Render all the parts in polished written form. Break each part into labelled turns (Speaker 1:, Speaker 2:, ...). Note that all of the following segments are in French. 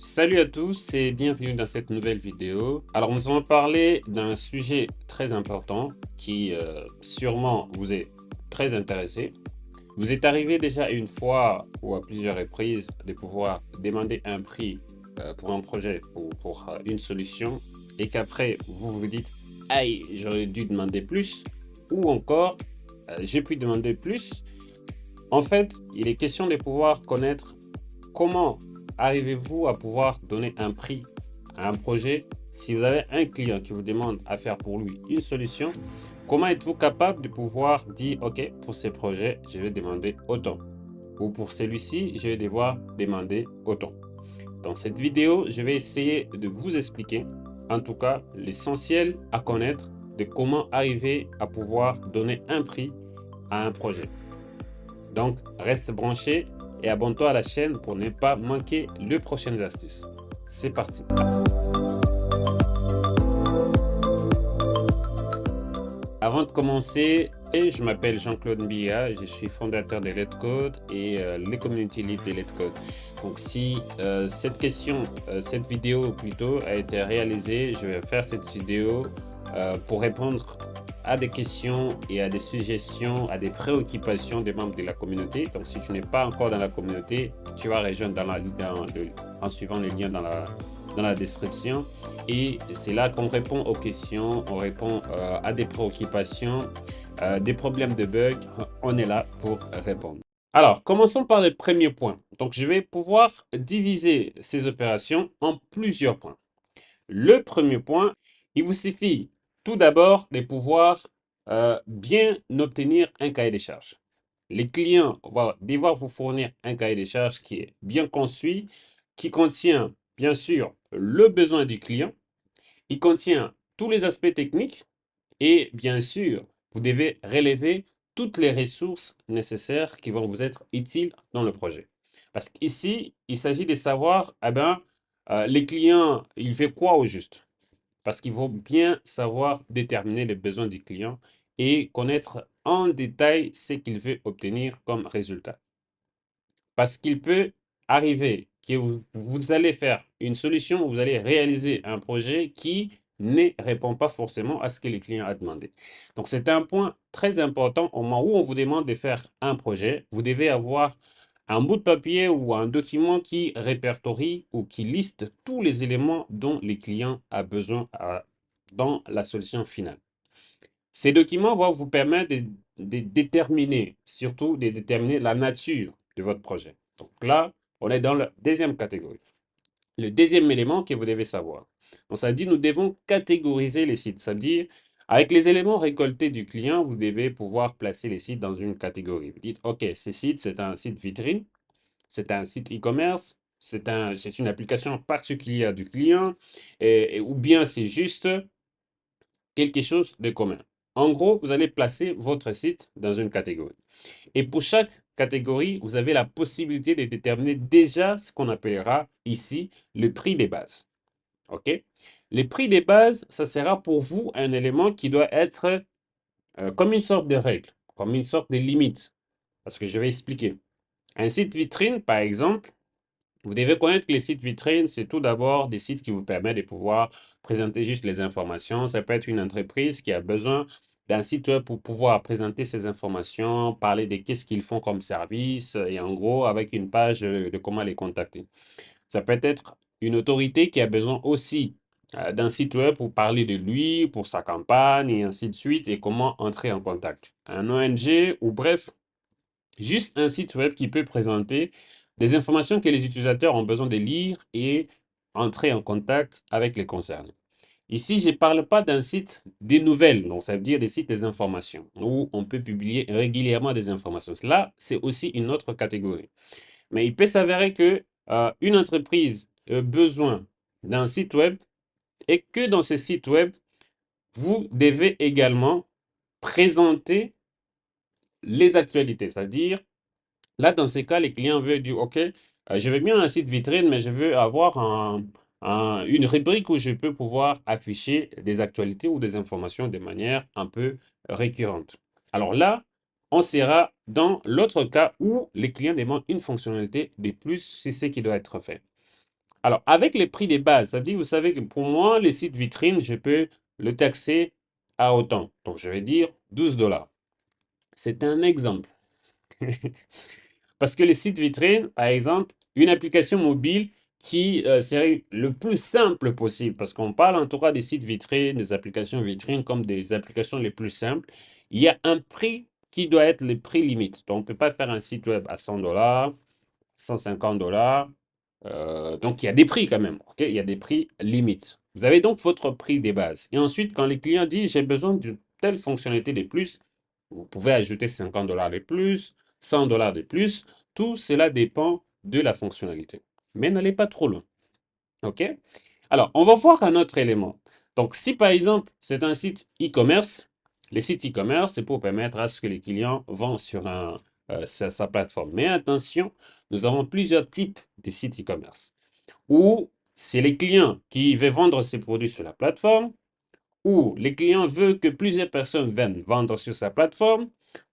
Speaker 1: Salut à tous et bienvenue dans cette nouvelle vidéo. Alors nous allons parler d'un sujet très important qui sûrement vous est très intéressé. Vous êtes arrivé déjà une fois ou à plusieurs reprises de pouvoir demander un prix pour un projet ou pour une solution et qu'après vous vous dites aïe, j'aurais dû demander plus ou encore j'ai pu demander plus. En fait, il est question de pouvoir connaître comment arrivez-vous à pouvoir donner un prix à un projet si vous avez un client qui vous demande à faire pour lui une solution. Comment êtes-vous capable de pouvoir dire ok, pour ces projets je vais demander autant ou pour celui-ci je vais devoir demander autant. Dans cette vidéo je vais essayer de vous expliquer en tout cas l'essentiel à connaître de comment arriver à pouvoir donner un prix à un projet. Donc, reste branché et abonne-toi à la chaîne pour ne pas manquer les prochaines astuces. C'est parti. Avant de commencer, je m'appelle Jean-Claude Mbia, je suis fondateur de Let's Code et les community lead de Let's Code. Donc si cette vidéo plutôt a été réalisée, je vais faire cette vidéo pour répondre à des questions et à des suggestions, à des préoccupations des membres de la communauté. Donc si tu n'es pas encore dans la communauté, tu vas rejoindre en suivant les liens dans la description. Et c'est là qu'on répond aux questions, on répond à des préoccupations, des problèmes de bugs. On est là pour répondre. Alors, commençons par le premier point. Donc, je vais pouvoir diviser ces opérations en plusieurs points. Le premier point, il vous suffit tout d'abord de pouvoir bien obtenir un cahier des charges. Les clients vont devoir vous fournir un cahier des charges qui est bien conçu, qui contient bien sûr le besoin du client, il contient tous les aspects techniques et bien sûr, vous devez relever toutes les ressources nécessaires qui vont vous être utiles dans le projet. Parce qu'ici, il s'agit de savoir, les clients, il fait quoi au juste? Parce qu'il faut bien savoir déterminer les besoins du client et connaître en détail ce qu'il veut obtenir comme résultat. Parce qu'il peut arriver que vous allez faire une solution, vous allez réaliser un projet qui ne répond pas forcément à ce que le client a demandé. Donc, c'est un point très important au moment où on vous demande de faire un projet. Vous devez avoir un bout de papier ou un document qui répertorie ou qui liste tous les éléments dont le client a besoin dans la solution finale. Ces documents vont vous permettre de déterminer, surtout de déterminer la nature de votre projet. Donc là, on est dans la deuxième catégorie. Le deuxième élément que vous devez savoir. Donc ça dit, nous devons catégoriser les sites. Ça veut dire, avec les éléments récoltés du client, vous devez pouvoir placer les sites dans une catégorie. Vous dites, OK, ce site, c'est un site vitrine, c'est un site e-commerce, c'est une application particulière du client, ou bien c'est juste quelque chose de commun. En gros, vous allez placer votre site dans une catégorie. Et pour chaque catégorie, vous avez la possibilité de déterminer déjà ce qu'on appellera ici le prix des bases. OK? Le prix des bases, ça sera pour vous un élément qui doit être comme une sorte de règle, comme une sorte de limite. Parce que je vais expliquer. Un site vitrine, par exemple, vous devez connaître que les sites vitrines, c'est tout d'abord des sites qui vous permettent de pouvoir présenter juste les informations. Ça peut être une entreprise qui a besoin d'un site web pour pouvoir présenter ses informations, parler de qu'est-ce qu'ils font comme service et en gros avec une page de comment les contacter. Ça peut être une autorité qui a besoin aussi d'un site web pour parler de lui, pour sa campagne et ainsi de suite et comment entrer en contact. Un ONG ou bref, juste un site web qui peut présenter des informations que les utilisateurs ont besoin de lire et entrer en contact avec les concernés. Ici, je ne parle pas d'un site des nouvelles, donc ça veut dire des sites des informations, où on peut publier régulièrement des informations. Là, c'est aussi une autre catégorie. Mais il peut s'avérer que une entreprise a besoin d'un site web et que dans ce site web, vous devez également présenter les actualités, c'est-à-dire là, dans ces cas, les clients veulent dire, OK, je veux bien un site vitrine, mais je veux avoir une rubrique où je peux pouvoir afficher des actualités ou des informations de manière un peu récurrente. Alors là, on sera dans l'autre cas où les clients demandent une fonctionnalité de plus, c'est ce qui doit être fait. Alors, avec les prix des bases, ça veut dire, vous savez que pour moi, les sites vitrines, je peux le taxer à autant. Donc, je vais dire 12 dollars. C'est un exemple. Parce que les sites vitrines, par exemple, une application mobile qui serait le plus simple possible, parce qu'on parle en tout cas des sites vitrines, des applications vitrines comme des applications les plus simples, il y a un prix qui doit être le prix limite. Donc, on ne peut pas faire un site web à 100 dollars, 150 dollars. Donc, il y a des prix quand même. Ok, il y a des prix limites. Vous avez donc votre prix des bases. Et ensuite, quand les clients disent j'ai besoin d'une telle fonctionnalité de plus, vous pouvez ajouter 50 dollars de plus, 100 dollars de plus. Tout cela dépend de la fonctionnalité. Mais n'allez pas trop loin. OK? Alors, on va voir un autre élément. Donc, si par exemple, c'est un site e-commerce, les sites e-commerce, c'est pour permettre à ce que les clients vont sur sa plateforme. Mais attention, nous avons plusieurs types de sites e-commerce. Ou c'est les clients qui veulent vendre ses produits sur la plateforme, ou les clients veulent que plusieurs personnes viennent vendre sur sa plateforme,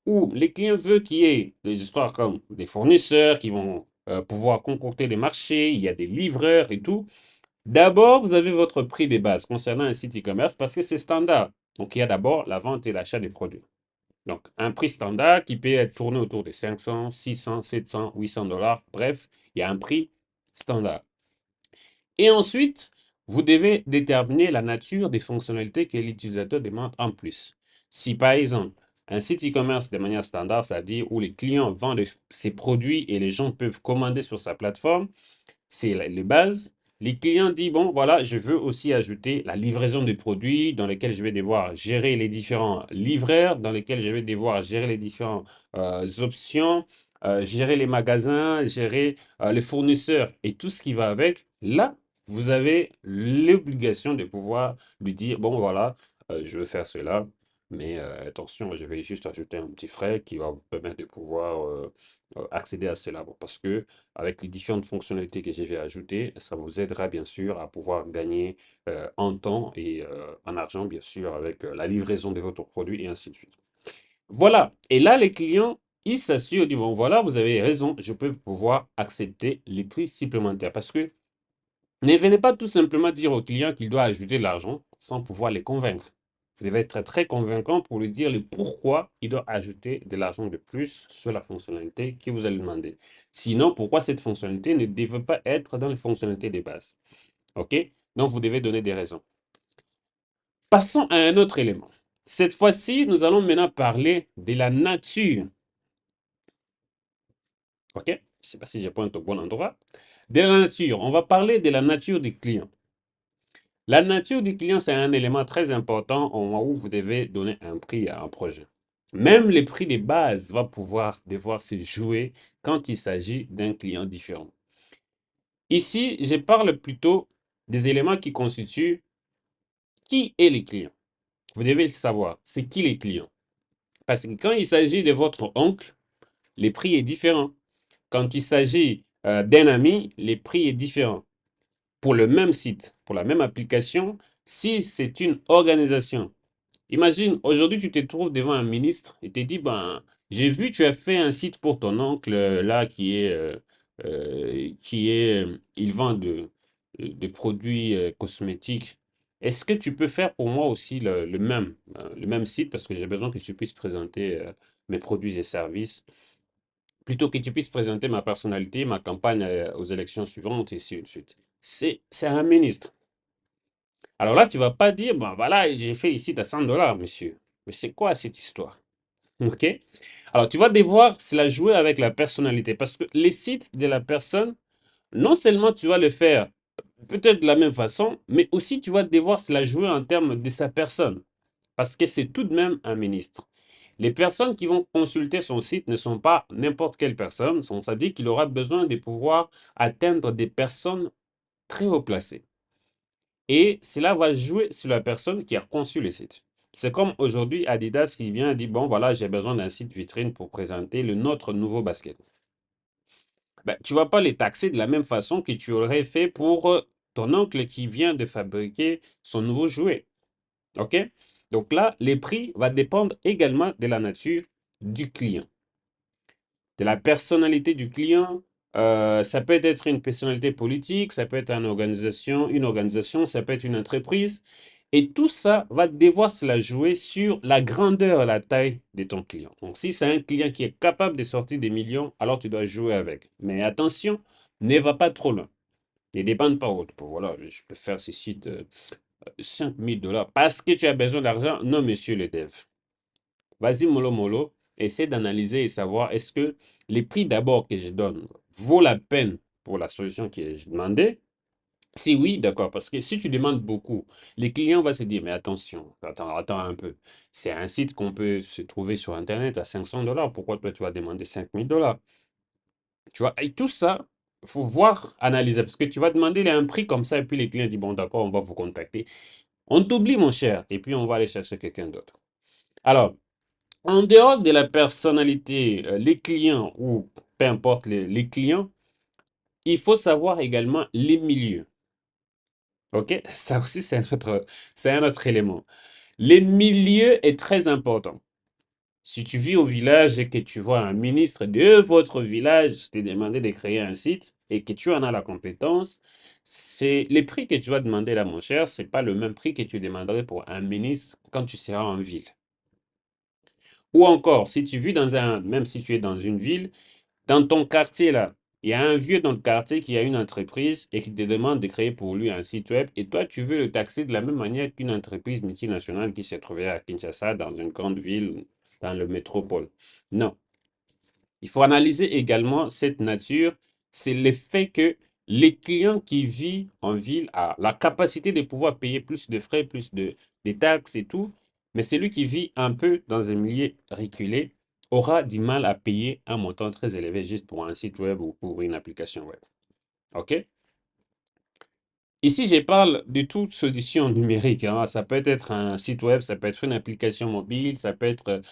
Speaker 1: ou les clients veulent qu'il y ait des histoires comme des fournisseurs qui vont pouvoir concocter des marchés, il y a des livreurs et tout. D'abord, vous avez votre prix de base concernant un site e-commerce parce que c'est standard. Donc, il y a d'abord la vente et l'achat des produits. Donc, un prix standard qui peut être tourné autour de 500, 600, 700, 800 dollars. Bref, il y a un prix standard. Et ensuite, vous devez déterminer la nature des fonctionnalités que l'utilisateur demande en plus. Si par exemple, un site e-commerce de manière standard, c'est-à-dire où les clients vendent ses produits et les gens peuvent commander sur sa plateforme, c'est les bases. Les clients disent, bon, voilà, je veux aussi ajouter la livraison des produits dans lesquels je vais devoir gérer les différents livreurs, dans lesquels je vais devoir gérer les différentes options, gérer les magasins, gérer les fournisseurs et tout ce qui va avec. Là, vous avez l'obligation de pouvoir lui dire, bon, voilà, je veux faire cela, mais attention, je vais juste ajouter un petit frais qui va vous permettre de pouvoir accéder à cela. Bon, parce que avec les différentes fonctionnalités que je vais ajouter, ça vous aidera bien sûr à pouvoir gagner en temps et en argent, bien sûr, avec la livraison de votre produit et ainsi de suite. Voilà. Et là, les clients, ils s'assurent, ils disent, bon, voilà, vous avez raison, je peux pouvoir accepter les prix supplémentaires. Parce que ne venez pas tout simplement dire au client qu'il doit ajouter de l'argent sans pouvoir les convaincre. Vous devez être très convaincant pour lui dire le pourquoi il doit ajouter de l'argent de plus sur la fonctionnalité que vous allez demander. Sinon, pourquoi cette fonctionnalité ne devrait pas être dans les fonctionnalités de base. OK? Donc, vous devez donner des raisons. Passons à un autre élément. Cette fois-ci, nous allons maintenant parler de la nature. OK? Je ne sais pas si je pointe au bon endroit. De la nature. On va parler de la nature du client. La nature du client, c'est un élément très important au moment où vous devez donner un prix à un projet. Même les prix de base va pouvoir devoir se jouer quand il s'agit d'un client différent. Ici, je parle plutôt des éléments qui constituent qui est le client. Vous devez le savoir, c'est qui les clients. Parce que quand il s'agit de votre oncle, les prix est différent. Quand il s'agit d'un ami, les prix est différent. Pour le même site, pour la même application, si c'est une organisation. Imagine, aujourd'hui, tu te trouves devant un ministre et te dit, ben, j'ai vu, tu as fait un site pour ton oncle, là, il vend de produits cosmétiques. Est-ce que tu peux faire pour moi aussi le même site parce que j'ai besoin que tu puisses présenter mes produits et services, plutôt que tu puisses présenter ma personnalité, ma campagne aux élections suivantes et ainsi de suite. C'est un ministre. Alors là, tu vas pas dire, ben voilà, j'ai fait ici à 100 dollars, monsieur. Mais c'est quoi cette histoire? OK? Alors, tu vas devoir cela jouer avec la personnalité parce que les sites de la personne, non seulement tu vas le faire peut-être de la même façon, mais aussi tu vas devoir cela jouer en termes de sa personne parce que c'est tout de même un ministre. Les personnes qui vont consulter son site ne sont pas n'importe quelle personne, ça dit qu'il aura besoin de pouvoir atteindre des personnes très haut placées. Et cela va jouer sur la personne qui a conçu le site. C'est comme aujourd'hui Adidas qui vient et dit, bon voilà, j'ai besoin d'un site vitrine pour présenter notre nouveau basket. Ben, tu ne vas pas les taxer de la même façon que tu aurais fait pour ton oncle qui vient de fabriquer son nouveau jouet. OK? Donc là, les prix vont dépendre également de la nature du client, de la personnalité du client, Ça peut être une personnalité politique, ça peut être une organisation, ça peut être une entreprise. Et tout ça va devoir se la jouer sur la grandeur, la taille de ton client. Donc, si c'est un client qui est capable de sortir des millions, alors tu dois jouer avec. Mais attention, ne va pas trop loin. Ne dépende pas autre. Voilà, je peux faire ceci de 5 000 dollars parce que tu as besoin d'argent. Non, monsieur le dev. Vas-y, mollo mollo, essaie d'analyser et savoir est-ce que les prix d'abord que je donne vaut la peine pour la solution que j'ai demandée. Si oui, d'accord, parce que si tu demandes beaucoup, les clients vont se dire, mais attention, attends un peu. C'est un site qu'on peut se trouver sur Internet à 500 dollars. Pourquoi toi, tu vas demander 5000 dollars? Tu vois, et tout ça, il faut voir, analyser, parce que tu vas demander un prix comme ça, et puis les clients disent, bon, d'accord, on va vous contacter. On t'oublie, mon cher, et puis on va aller chercher quelqu'un d'autre. Alors, en dehors de la personnalité, les clients ou peu importe les clients, il faut savoir également les milieux. OK? Ça aussi, c'est un autre élément. Les milieux est très important. Si tu vis au village et que tu vois un ministre de votre village te demander de créer un site et que tu en as la compétence, c'est les prix que tu vas demander là, mon cher, c'est pas le même prix que tu demanderais pour un ministre quand tu seras en ville. Ou encore, si tu vis même si tu es dans une ville, dans ton quartier là, il y a un vieux dans le quartier qui a une entreprise et qui te demande de créer pour lui un site web et toi, tu veux le taxer de la même manière qu'une entreprise multinationale qui s'est trouvée à Kinshasa, dans une grande ville, dans le métropole. Non. Il faut analyser également cette nature. C'est le fait que les clients qui vivent en ville ont la capacité de pouvoir payer plus de frais, plus de taxes et tout. Mais celui qui vit un peu dans un milieu reculé aura du mal à payer un montant très élevé juste pour un site web ou pour une application web. OK? Ici, je parle de toute solution numérique, hein. Ça peut être un site web, ça peut être une application mobile, ça peut être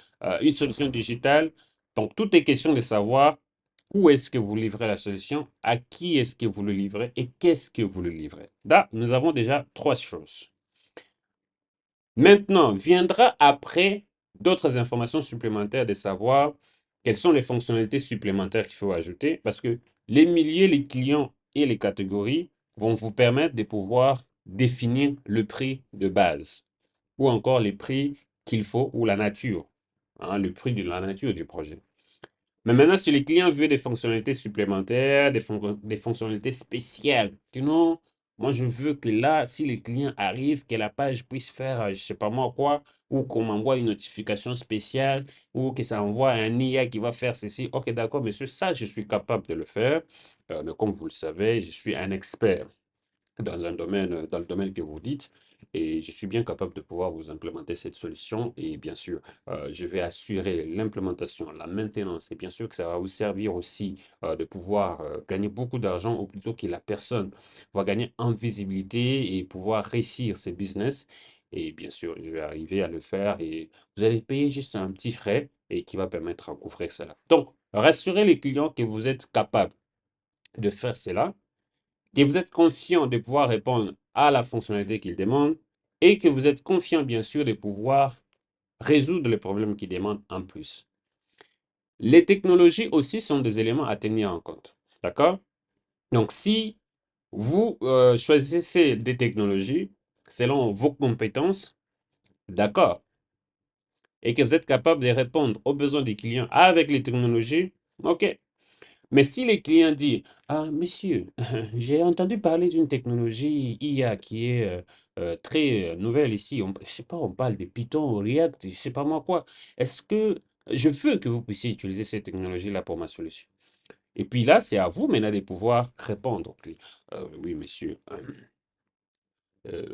Speaker 1: une solution digitale. Donc, tout est question de savoir où est-ce que vous livrez la solution, à qui est-ce que vous le livrez et qu'est-ce que vous le livrez. Là, nous avons déjà trois choses. Maintenant, viendra après d'autres informations supplémentaires de savoir quelles sont les fonctionnalités supplémentaires qu'il faut ajouter parce que les milliers, les clients et les catégories vont vous permettre de pouvoir définir le prix de base ou encore les prix qu'il faut ou la nature, hein, le prix de la nature du projet. Mais maintenant, si le client veut des fonctionnalités supplémentaires, des fonctionnalités spéciales, que non, moi je veux que là, si le client arrive, que la page puisse faire, je sais pas moi quoi, ou qu'on m'envoie une notification spéciale, ou que ça envoie un IA qui va faire ceci. Ok, d'accord, monsieur, ça, je suis capable de le faire. Mais comme vous le savez, je suis un expert dans un domaine, dans le domaine que vous dites, et je suis bien capable de pouvoir vous implémenter cette solution. Et bien sûr, je vais assurer l'implémentation, la maintenance, et bien sûr que ça va vous servir aussi de pouvoir gagner beaucoup d'argent, ou plutôt que la personne va gagner en visibilité et pouvoir réussir ses business. Et bien sûr, je vais arriver à le faire et vous allez payer juste un petit frais et qui va permettre à couvrir cela. Donc, rassurez les clients que vous êtes capable de faire cela, que vous êtes confiant de pouvoir répondre à la fonctionnalité qu'il demande et que vous êtes confiant, bien sûr, de pouvoir résoudre les problèmes qu'il demande en plus. Les technologies aussi sont des éléments à tenir en compte. D'accord? Donc, si vous choisissez des technologies selon vos compétences, d'accord, et que vous êtes capable de répondre aux besoins des clients avec les technologies, ok. Mais si les clients disent, ah, monsieur, j'ai entendu parler d'une technologie IA qui est très nouvelle ici, je sais pas, on parle de Python, React, je sais pas moi quoi. Est-ce que je veux que vous puissiez utiliser cette technologie-là pour ma solution? Et puis là, c'est à vous maintenant de pouvoir répondre. Oui, monsieur,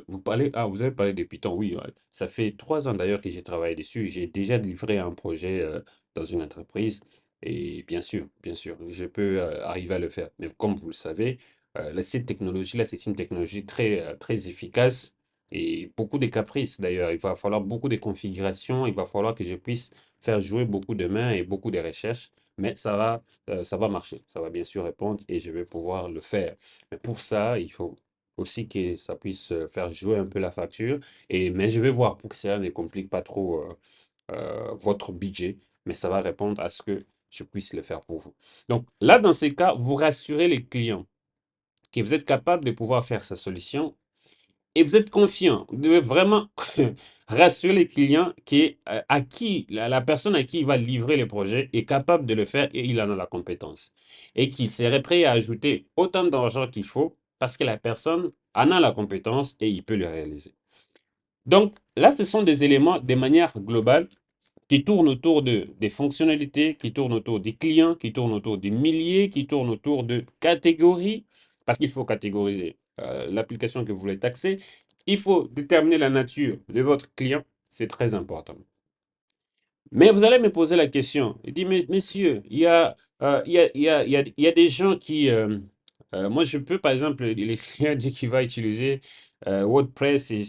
Speaker 1: vous avez parlé de Python, oui, ouais. Ça fait 3 ans d'ailleurs que j'ai travaillé dessus. J'ai déjà livré un projet dans une entreprise et bien sûr, je peux arriver à le faire. Mais comme vous le savez, cette technologie-là, c'est une technologie très efficace et beaucoup de caprices d'ailleurs. Il va falloir beaucoup de configurations, il va falloir que je puisse faire jouer beaucoup de mains et beaucoup de recherches, mais ça va marcher. Ça va bien sûr répondre et je vais pouvoir le faire. Mais pour ça, il faut aussi que ça puisse faire jouer un peu la facture. Mais je vais voir pour que cela ne complique pas trop votre budget, mais ça va répondre à ce que je puisse le faire pour vous. Donc là, dans ces cas, vous rassurez les clients que vous êtes capable de pouvoir faire sa solution et vous êtes confiant. Vous devez vraiment rassurer les clients à qui, la personne à qui il va livrer le projet est capable de le faire et il en a la compétence. Et qu'il serait prêt à ajouter autant d'argent qu'il faut parce que la personne en a la compétence et il peut le réaliser. Donc là, ce sont des éléments de manière globale qui tournent autour des fonctionnalités, qui tournent autour des clients, qui tournent autour des milliers, qui tournent autour de catégories, parce qu'il faut catégoriser l'application que vous voulez taxer. Il faut déterminer la nature de votre client, c'est très important. Mais vous allez me poser la question, il dit, mais messieurs, il y a des gens qui... moi, je peux, par exemple, les clients disent qu'il va utiliser WordPress, et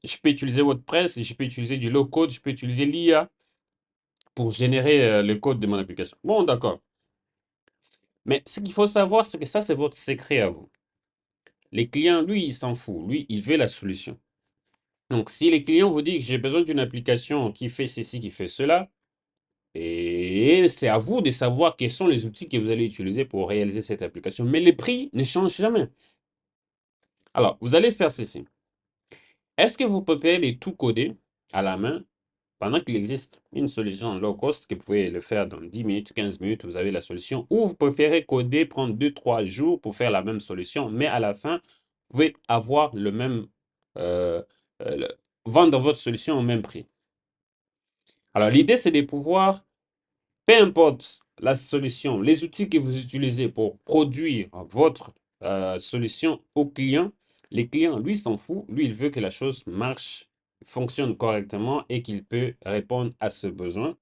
Speaker 1: je peux utiliser WordPress, et je peux utiliser du low-code, je peux utiliser l'IA pour générer le code de mon application. Bon, d'accord. Mais ce qu'il faut savoir, c'est que ça, c'est votre secret à vous. Les clients, lui, il s'en fout. Lui, il veut la solution. Donc, si les clients vous disent que j'ai besoin d'une application qui fait ceci, qui fait cela, et c'est à vous de savoir quels sont les outils que vous allez utiliser pour réaliser cette application. Mais les prix ne changent jamais. Alors, vous allez faire ceci. Est-ce que vous préférez tout coder à la main pendant qu'il existe une solution low cost que vous pouvez le faire dans 10 minutes, 15 minutes, vous avez la solution, ou vous préférez coder, prendre 2, 3 jours pour faire la même solution, mais à la fin, vous pouvez avoir le même, euh, vendre votre solution au même prix. Alors, l'idée, c'est de pouvoir, peu importe la solution, les outils que vous utilisez pour produire votre solution au client, les clients, lui, s'en fout. Lui, il veut que la chose marche, fonctionne correctement et qu'il peut répondre à ce besoin.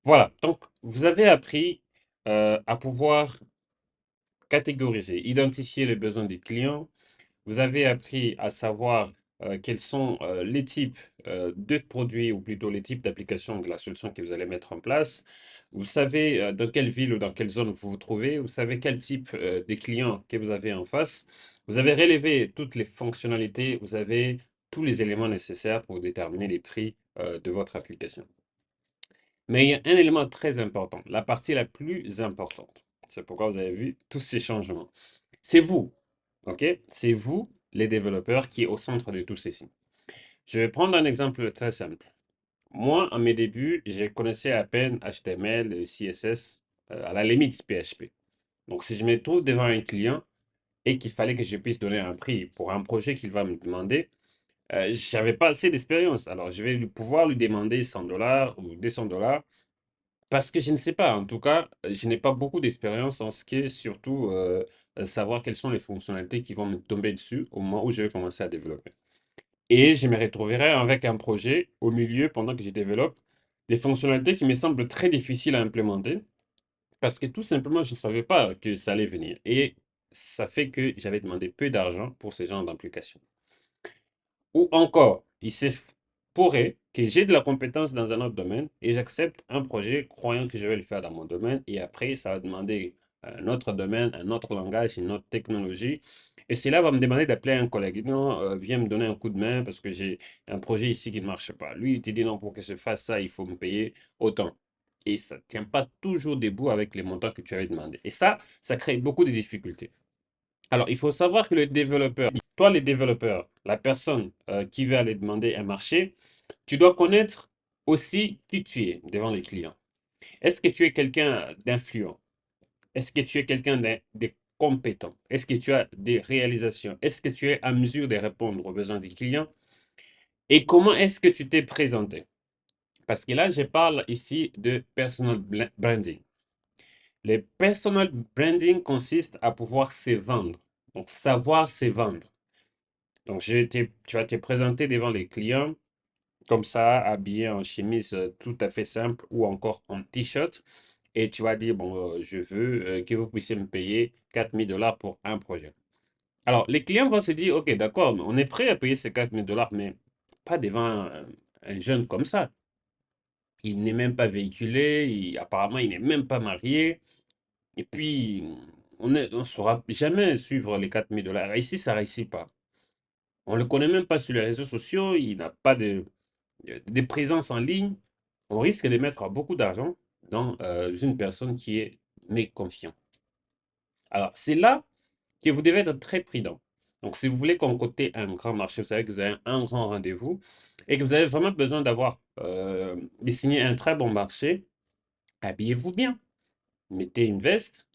Speaker 1: Voilà, donc vous avez appris à pouvoir catégoriser, identifier les besoins des clients. Vous avez appris à savoir quels sont les types de produits ou plutôt les types d'applications de la solution que vous allez mettre en place. Vous savez dans quelle ville ou dans quelle zone vous vous trouvez. Vous savez quel type de clients que vous avez en face. Vous avez relevé toutes les fonctionnalités. Vous avez tous les éléments nécessaires pour déterminer les prix de votre application. Mais il y a un élément très important, la partie la plus importante. C'est pourquoi vous avez vu tous ces changements. C'est vous, ok? C'est vous, les développeurs, qui est au centre de tout ceci. Je vais prendre un exemple très simple. Moi, à mes débuts, je connaissais à peine HTML et CSS, à la limite PHP. Donc, si je me trouve devant un client et qu'il fallait que je puisse donner un prix pour un projet qu'il va me demander, j'avais pas assez d'expérience. Alors, je vais pouvoir lui demander 100 dollars ou 200 dollars parce que je ne sais pas, en tout cas, je n'ai pas beaucoup d'expérience en ce qui est surtout savoir quelles sont les fonctionnalités qui vont me tomber dessus au moment où je vais commencer à développer. Et je me retrouverai avec un projet au milieu pendant que je développe des fonctionnalités qui me semblent très difficiles à implémenter parce que tout simplement, je ne savais pas que ça allait venir. Et ça fait que j'avais demandé peu d'argent pour ce genre d'application. Ou encore, pourrait que j'ai de la compétence dans un autre domaine et j'accepte un projet croyant que je vais le faire dans mon domaine et après, ça va demander un autre domaine, un autre langage, une autre technologie. Et cela va me demander d'appeler un collègue. Non, viens me donner un coup de main parce que j'ai un projet ici qui ne marche pas. Lui, il te dit non, pour que je fasse ça, il faut me payer autant. Et ça ne tient pas toujours debout avec les montants que tu avais demandé. Et ça crée beaucoup de difficultés. Alors, il faut savoir que le développeur, toi les développeurs, la personne qui va aller demander un marché, tu dois connaître aussi qui tu es devant les clients. Est-ce que tu es quelqu'un d'influent? Est-ce que tu es quelqu'un de compétent? Est-ce que tu as des réalisations? Est-ce que tu es à mesure de répondre aux besoins des clients? Et comment est-ce que tu t'es présenté? Parce que là, je parle ici de personal branding. Le personal branding consiste à pouvoir se vendre. Donc, savoir se vendre. Donc, tu vas te présenter devant les clients, comme ça, habillé en chemise tout à fait simple ou encore en t-shirt. Et tu vas dire, bon, je veux que vous puissiez me payer 4 000 $ pour un projet. Alors, les clients vont se dire, OK, d'accord, on est prêt à payer ces 4 000 $, mais pas devant un jeune comme ça. Il n'est même pas véhiculé, apparemment, il n'est même pas marié. Et puis, on ne saura jamais suivre les 4 000 $. Ici, ça ne réussit pas. On ne le connaît même pas sur les réseaux sociaux, il n'a pas de présence en ligne. On risque de mettre beaucoup d'argent, dans une personne qui est méconfiante. Alors, c'est là que vous devez être très prudent. Donc, si vous voulez concocter un grand marché, vous savez que vous avez un grand rendez-vous et que vous avez vraiment besoin d'avoir de signer un très bon marché, habillez-vous bien. Mettez une veste.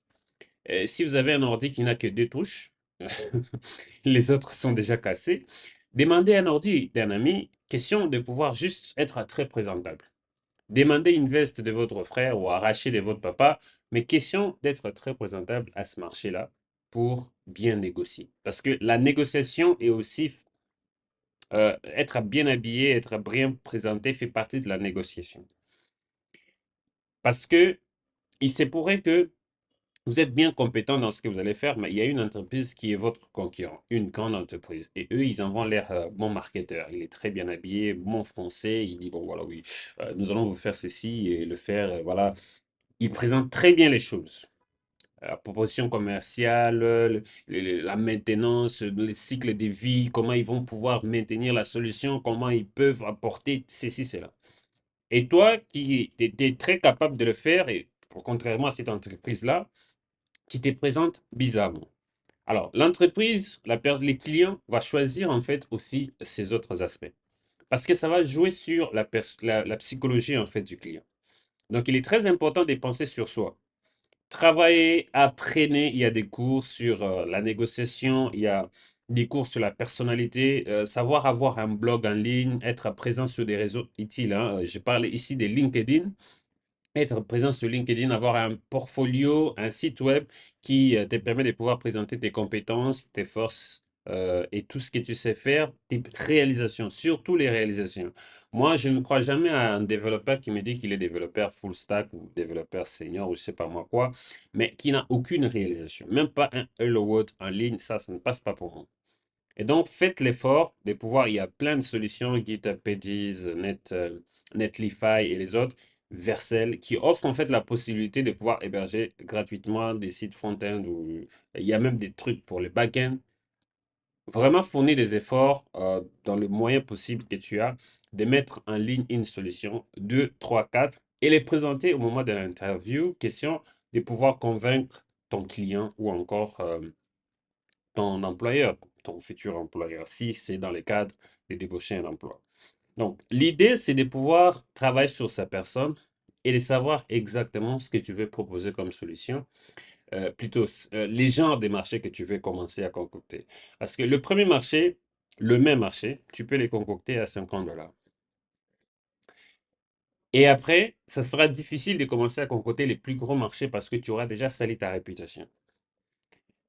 Speaker 1: Si vous avez un ordi qui n'a que deux touches, les autres sont déjà cassés, demandez un ordi d'un ami, question de pouvoir juste être très présentable. Demandez une veste de votre frère ou arrachez de votre papa, mais question d'être très présentable à ce marché-là pour bien négocier. Parce que la négociation est aussi être bien habillé, être bien présenté fait partie de la négociation. Parce que il se pourrait que vous êtes bien compétent dans ce que vous allez faire, mais il y a une entreprise qui est votre concurrent, une grande entreprise. Et eux, ils en vont l'air bon marketeur. Il est très bien habillé, bon français. Il dit, bon, voilà, oui, nous allons vous faire ceci et le faire, voilà. Il présente très bien les choses. La proposition commerciale, la maintenance, le cycle de vie, comment ils vont pouvoir maintenir la solution, comment ils peuvent apporter ceci, cela. Et toi, qui étais très capable de le faire, et contrairement à cette entreprise-là, qui te présente bizarrement. Alors, l'entreprise, les clients vont choisir en fait aussi ces autres aspects. Parce que ça va jouer sur la psychologie en fait du client. Donc, il est très important de penser sur soi. Travailler, apprenez, il y a des cours sur la négociation, il y a des cours sur la personnalité, savoir avoir un blog en ligne, être présent sur des réseaux utiles, hein. Je parle ici de LinkedIn. Être présent sur LinkedIn, avoir un portfolio, un site web qui te permet de pouvoir présenter tes compétences, tes forces et tout ce que tu sais faire, tes réalisations, surtout les réalisations. Moi, je ne crois jamais à un développeur qui me dit qu'il est développeur full stack ou développeur senior ou je sais pas moi quoi, mais qui n'a aucune réalisation, même pas un Hello World en ligne, ça ne passe pas pour moi. Et donc, faites l'effort de pouvoir, il y a plein de solutions, GitHub Pages, Netlify et les autres, Vercel, qui offrent en fait la possibilité de pouvoir héberger gratuitement des sites front-end ou il y a même des trucs pour le back-end. Vraiment fournir des efforts dans le moyen possible que tu as de mettre en ligne une solution, 2, 3, 4, et les présenter au moment de l'interview, question de pouvoir convaincre ton client ou encore ton employeur, ton futur employeur, si c'est dans le cadre de débaucher un emploi. Donc, l'idée, c'est de pouvoir travailler sur sa personne et de savoir exactement ce que tu veux proposer comme solution, plutôt les genres de marchés que tu veux commencer à concocter. Parce que le premier marché, le même marché, tu peux les concocter à 50 $. Et après, ça sera difficile de commencer à concocter les plus gros marchés parce que tu auras déjà sali ta réputation.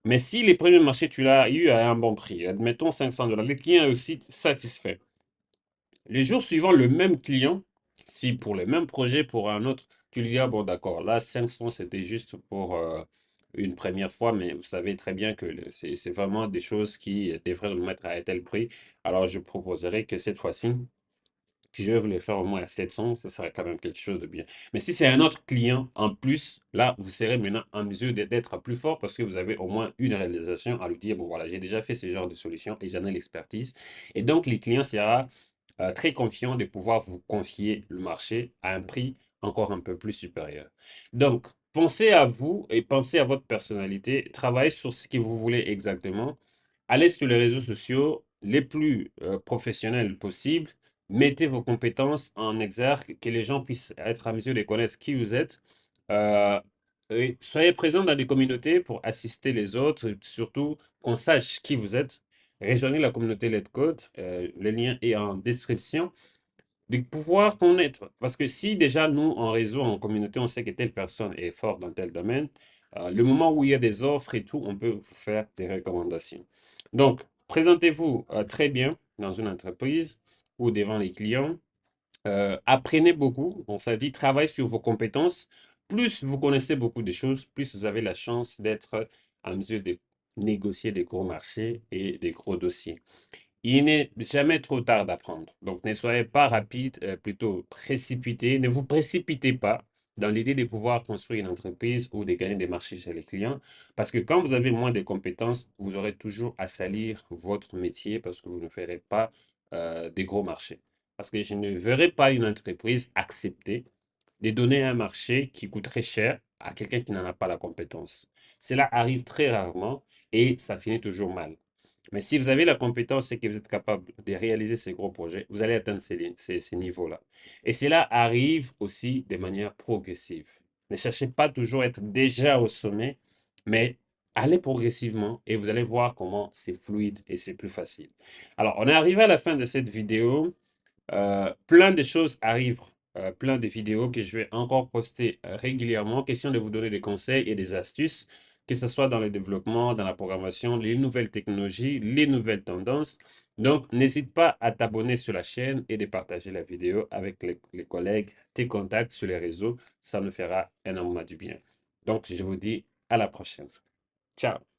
Speaker 1: Mais si les premiers marchés, tu l'as eu à un bon prix, admettons 500 $, le client est aussi satisfait. Les jours suivants, le même client, si pour le même projet, pour un autre, tu lui dis, ah bon, d'accord, là, 500, c'était juste pour une première fois, mais vous savez très bien que c'est vraiment des choses qui devraient nous mettre à un tel prix. Alors, je proposerais que cette fois-ci, je vais vous les faire au moins à 700, ça serait quand même quelque chose de bien. Mais si c'est un autre client en plus, là, vous serez maintenant en mesure d'être plus fort parce que vous avez au moins une réalisation à lui dire, bon voilà, j'ai déjà fait ce genre de solution et j'en ai l'expertise. Et donc, les clients sera très confiant de pouvoir vous confier le marché à un prix encore un peu plus supérieur. Donc, pensez à vous et pensez à votre personnalité, travaillez sur ce que vous voulez exactement. Allez sur les réseaux sociaux les plus professionnels possibles. Mettez vos compétences en exergue, que les gens puissent être à mesure de connaître qui vous êtes. Euh, et soyez présents dans des communautés pour assister les autres, surtout qu'on sache qui vous êtes. Rejoignez la communauté Let's Code, le lien est en description, de pouvoir connaître. Parce que si déjà nous, en réseau, en communauté, on sait que telle personne est forte dans tel domaine, le moment où il y a des offres et tout, on peut vous faire des recommandations. Donc, présentez-vous très bien dans une entreprise ou devant les clients. Apprenez beaucoup. On s'est dit, travaillez sur vos compétences. Plus vous connaissez beaucoup de choses, plus vous avez la chance d'être en mesure de négocier des gros marchés et des gros dossiers. Il n'est jamais trop tard d'apprendre. Donc, ne soyez pas rapide, plutôt précipité. Ne vous précipitez pas dans l'idée de pouvoir construire une entreprise ou de gagner des marchés chez les clients. Parce que quand vous avez moins de compétences, vous aurez toujours à salir votre métier parce que vous ne ferez pas des gros marchés. Parce que je ne verrai pas une entreprise accepter de donner un marché qui coûte très cher à quelqu'un qui n'en a pas la compétence. Cela arrive très rarement et ça finit toujours mal. Mais si vous avez la compétence et que vous êtes capable de réaliser ces gros projets, vous allez atteindre ces niveaux-là. Et cela arrive aussi de manière progressive. Ne cherchez pas toujours à être déjà au sommet, mais allez progressivement et vous allez voir comment c'est fluide et c'est plus facile. Alors, on est arrivé à la fin de cette vidéo. Plein de choses arrivent, plein de vidéos que je vais encore poster régulièrement. Question de vous donner des conseils et des astuces, que ce soit dans le développement, dans la programmation, les nouvelles technologies, les nouvelles tendances. Donc, n'hésite pas à t'abonner sur la chaîne et de partager la vidéo avec les collègues, tes contacts sur les réseaux. Ça nous fera énormément du bien. Donc, je vous dis à la prochaine. Ciao.